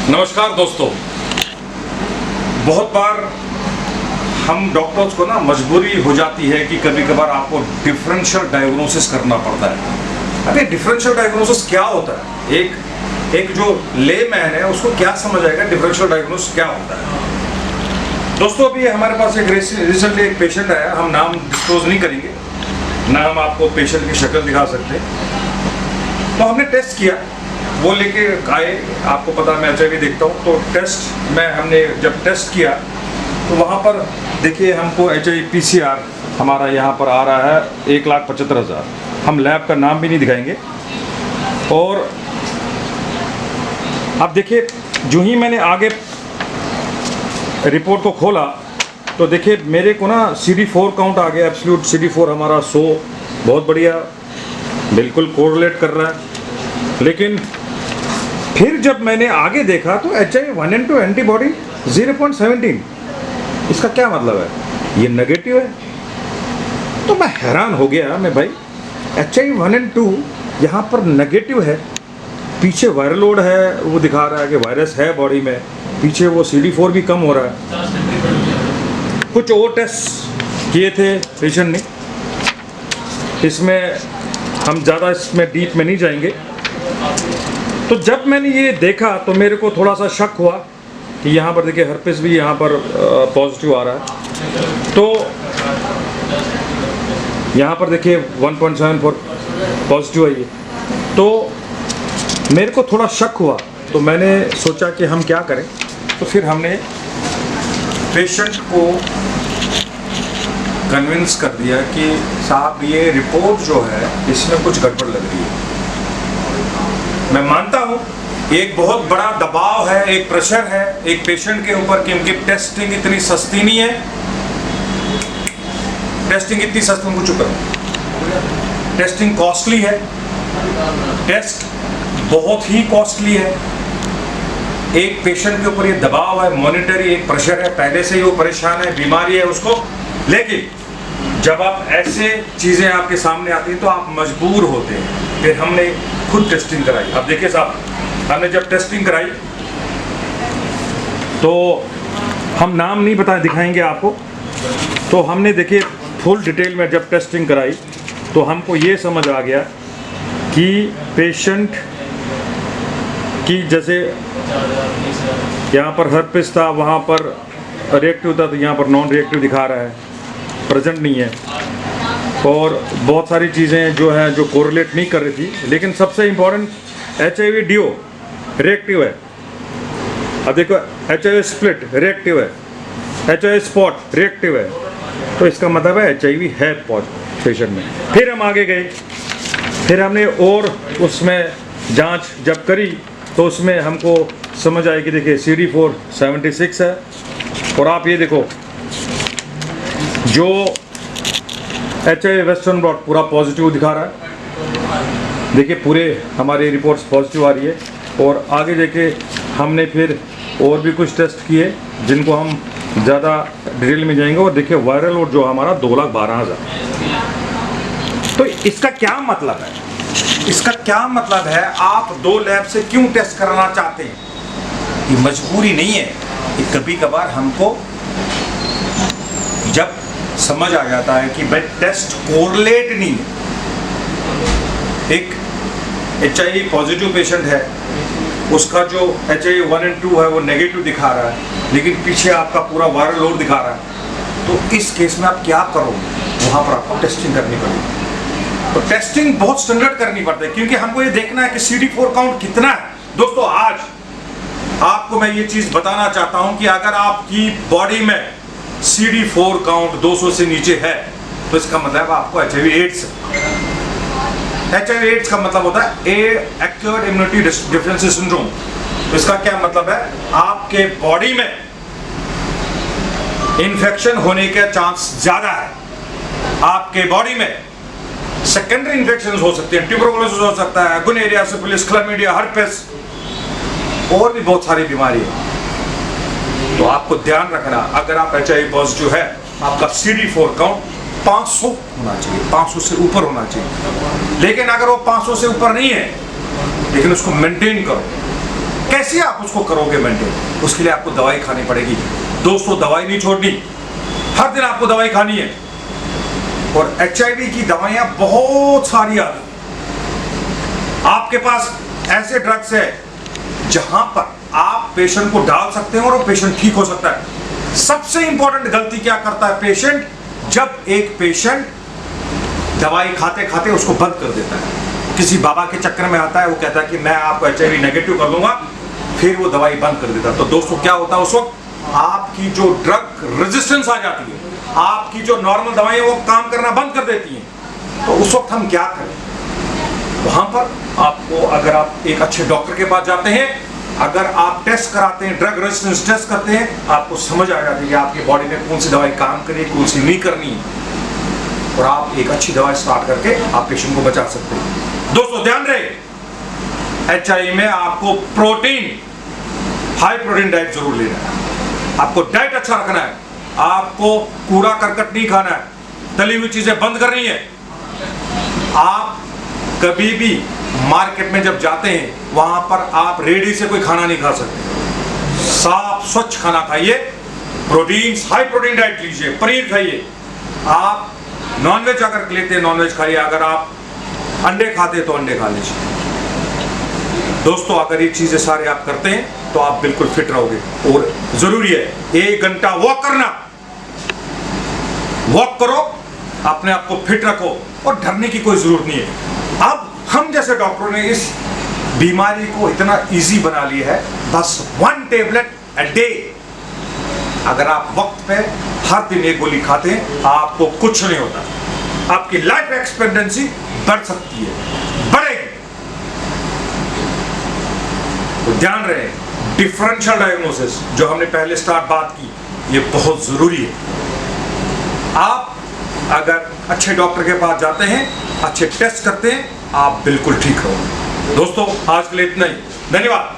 नमस्कार दोस्तों, बहुत बार हम डॉक्टर्स को ना मजबूरी हो जाती है कि कभी कभार आपको डिफरेंशियल डायग्नोसिस करना पड़ता है। अरे डिफरेंशियल डायग्नोसिस क्या होता है? एक जो लेमैन है उसको क्या समझ आएगा डिफरेंशियल डायग्नोसिस क्या होता है? दोस्तों, अभी हमारे पास एक रिसेंटली एक पेशेंट आया, हम नाम डिस्क्लोज नहीं करेंगे, ना हम आपको पेशेंट की शक्ल दिखा सकते। तो हमने टेस्ट किया, वो लेके आए, आपको पता मैं HIV देखता हूँ, तो टेस्ट में हमने जब टेस्ट किया तो वहाँ पर देखिए हमको HIV PCR हमारा यहाँ पर आ रहा है 1,75,000। हम लैब का नाम भी नहीं दिखाएंगे। और अब देखिए, जो ही मैंने आगे रिपोर्ट को खोला तो देखिए मेरे को ना CD4 काउंट आ गया, एब्सोल्यूट CD4 हमारा 100, बहुत बढ़िया, बिल्कुल कोरिलेट कर रहा है। लेकिन फिर जब मैंने आगे देखा तो HIV-1N2 एंटीबॉडी 0.17, इसका क्या मतलब है? ये नेगेटिव है। तो मैं हैरान हो गया, मैं भाई HIV-1N2 यहाँ पर नेगेटिव है, पीछे वायरल लोड है, वो दिखा रहा है कि वायरस है बॉडी में, पीछे वो CD4 भी कम हो रहा है। कुछ और टेस्ट किए थे पेशेंट ने, इसमें हम ज़्यादा इसमें डीप में नहीं जाएंगे। तो जब मैंने ये देखा तो मेरे को थोड़ा सा शक हुआ कि यहाँ पर देखिए हर्पिस भी यहाँ पर पॉजिटिव आ रहा है। तो यहाँ पर देखिए 1.74 पॉजिटिव है ये। तो मेरे को थोड़ा शक हुआ, तो मैंने सोचा कि हम क्या करें। तो फिर हमने पेशेंट को कन्विंस कर दिया कि साहब ये रिपोर्ट जो है इसमें कुछ गड़बड़ लग रही है। मैं मानता हूँ एक बहुत बड़ा दबाव है, एक प्रेशर है एक पेशेंट के ऊपर कि उनकी टेस्टिंग इतनी सस्ती नहीं है। टेस्टिंग इतनी सस्ती, उनको चुप करो, टेस्टिंग कॉस्टली है, टेस्ट बहुत ही कॉस्टली है। एक पेशेंट के ऊपर ये दबाव है, मॉनिटरी एक प्रेशर है, पहले से ही वो परेशान है, बीमारी है उसको। लेकिन जब आप ऐसे चीज़ें आपके सामने आती हैं तो आप मजबूर होते हैं। फिर हमने खुद टेस्टिंग कराई। अब देखिए साहब, हमने जब टेस्टिंग कराई तो हम नाम नहीं दिखाएंगे आपको। तो हमने देखिए फुल डिटेल में जब टेस्टिंग कराई तो हमको ये समझ आ गया कि पेशेंट की जैसे यहाँ पर हर्पिस था, वहाँ पर रिएक्टिव था, तो यहाँ पर नॉन रिएक्टिव दिखा रहा है, प्रेजेंट नहीं है। और बहुत सारी चीज़ें जो हैं जो कोरिलेट नहीं कर रही थी। लेकिन सबसे इम्पोर्टेंट HIV डिओ रिएक्टिव है। अब देखो HIV स्प्लिट रिएक्टिव है, HIV स्पॉट रिएक्टिव है। तो इसका मतलब है HIV है पेशेंट में। फिर हम आगे गए, फिर हमने और उसमें जांच जब करी तो उसमें हमको समझ आए कि देखिए CD4 76 है। और आप ये देखो जो HIV वेस्टर्न ब्लॉट पूरा पॉजिटिव दिखा रहा है। देखिए पूरे हमारी रिपोर्ट्स पॉजिटिव आ रही है। और आगे देखिए हमने फिर और भी कुछ टेस्ट किए जिनको हम ज़्यादा डिटेल में जाएंगे। और देखिए वायरल लोड जो हमारा 2,12,000। तो इसका क्या मतलब है? इसका क्या मतलब है? आप दो लैब से क्यों टेस्ट कराना चाहते हैं? ये मजबूरी नहीं है, ये कभी कभार हमको जब समझ आ जाता है कि भाई टेस्ट कोरिलेट नहीं है। एक HIV पॉजिटिव पेशेंट है, उसका जो HIV-1N2 है वो नेगेटिव दिखा रहा है, लेकिन पीछे आपका पूरा वायरल लोड दिखा रहा है। तो इस केस में आप क्या करोगे? वहाँ पर आपको टेस्टिंग करनी पड़ेगी। तो टेस्टिंग बहुत स्टैंडर्ड करनी पड़ती है, क्योंकि हमको ये देखना है कि CD4 काउंट कितना है। दोस्तों, आज आपको मैं ये चीज़ बताना चाहता हूँ कि अगर आपकी बॉडी में CD4 काउंट 200 से नीचे है तो इसका मतलब आपको HIV/AIDS है। HIV/AIDS का मतलब होता है एक्वायर्ड इम्यूनिटी डेफिशिएंसी सिंड्रोम। तो इसका क्या मतलब है? आपके बॉडी में इन्फेक्शन होने के चांस ज्यादा है। आपके बॉडी में सेकेंडरी इन्फेक्शन हो सकते हैं, ट्यूबरकुलोसिस हो सकता है, गुनेरिया, सिफिलिस, क्लैमिडिया, हर्पेस और भी बहुत सारी बीमारी है। तो आपको ध्यान रखना, अगर आप HIV पॉजिटिव है, आपका CD4 काउंट 500 होना चाहिए, 500 से ऊपर होना चाहिए। लेकिन अगर वो 500 से ऊपर नहीं है, लेकिन उसको मेंटेन करो, कैसे आप उसको करोगे मेंटेन? उसके लिए आपको दवाई खानी पड़ेगी। दोस्तों, दवाई नहीं छोड़नी, हर दिन आपको दवाई खानी है। और HIV की दवाइयां बहुत सारी आ गई। आपके पास ऐसे ड्रग्स है जहां पर आप पेशेंट को डाल सकते हैं और वो पेशेंट ठीक हो सकता है। सबसे इंपॉर्टेंट गलती क्या करता है पेशेंट? जब एक पेशेंट दवाई खाते खाते उसको बंद कर देता है, किसी बाबा के चक्कर में आता है, वो कहता है कि मैं आपको HIV नेगेटिव कर दूंगा, फिर वो दवाई बंद कर देता है। तो दोस्तों, क्या होता है उस वक्त? आपकी जो ड्रग रेजिस्टेंस आ जाती है, आपकी जो नॉर्मल दवाई है वो काम करना बंद कर देती हैं। तो उस वक्त हम क्या करें? वहां पर आपको, अगर आप एक अच्छे डॉक्टर के पास जाते हैं, अगर आप टेस्ट कराते हैं, ड्रग रेजिस्टेंस टेस्ट करते हैं, आपको समझ आ जाती है कि आपकी बॉडी में कौन सी दवाई काम करेगी, कौन सी नहीं करनी है, और आप एक अच्छी दवाई स्टार्ट करके आप पेशेंट को बचा सकते हैं। दोस्तों, ध्यान रहे, HIV में आपको प्रोटीन, हाई प्रोटीन डाइट जरूर लेना है। आपको डाइट अच्छा रखना है, आपको कूड़ा करकट नहीं खाना है, तली हुई चीजें बंद करनी है। आप कभी भी मार्केट में जब जाते हैं, वहां पर आप रेडी से कोई खाना नहीं खा सकते। साफ स्वच्छ खाना खाइए, प्रोटीन, हाई प्रोटीन डाइट लीजिए, पनीर खाइए। आप नॉनवेज अगर लेते हैं, नॉनवेज खाइए। अगर आप अंडे खाते हैं तो अंडे खा लीजिए। दोस्तों, अगर ये चीजें सारे आप करते हैं तो आप बिल्कुल फिट रहोगे। और जरूरी है 1 घंटा वॉक करना। वॉक करो, अपने आप को फिट रखो, और डरने की कोई जरूरत नहीं है। अब हम जैसे डॉक्टरों ने इस बीमारी को इतना इजी बना लिया है, बस 1 टेबलेट अ डे। अगर आप वक्त पे हर दिन 1 गोली खाते हैं, आपको कुछ नहीं होता। आपकी लाइफ एक्सपेक्टेंसी बढ़ सकती है, बढ़ेगी। तो ध्यान रहे, डिफरेंशियल डायग्नोसिस जो हमने पहले स्टार्ट बात की, ये बहुत जरूरी है। आप अगर अच्छे डॉक्टर के पास जाते हैं, अच्छे टेस्ट करते हैं, आप बिल्कुल ठीक रहोगे। दोस्तों, आज के लिए इतना ही। धन्यवाद।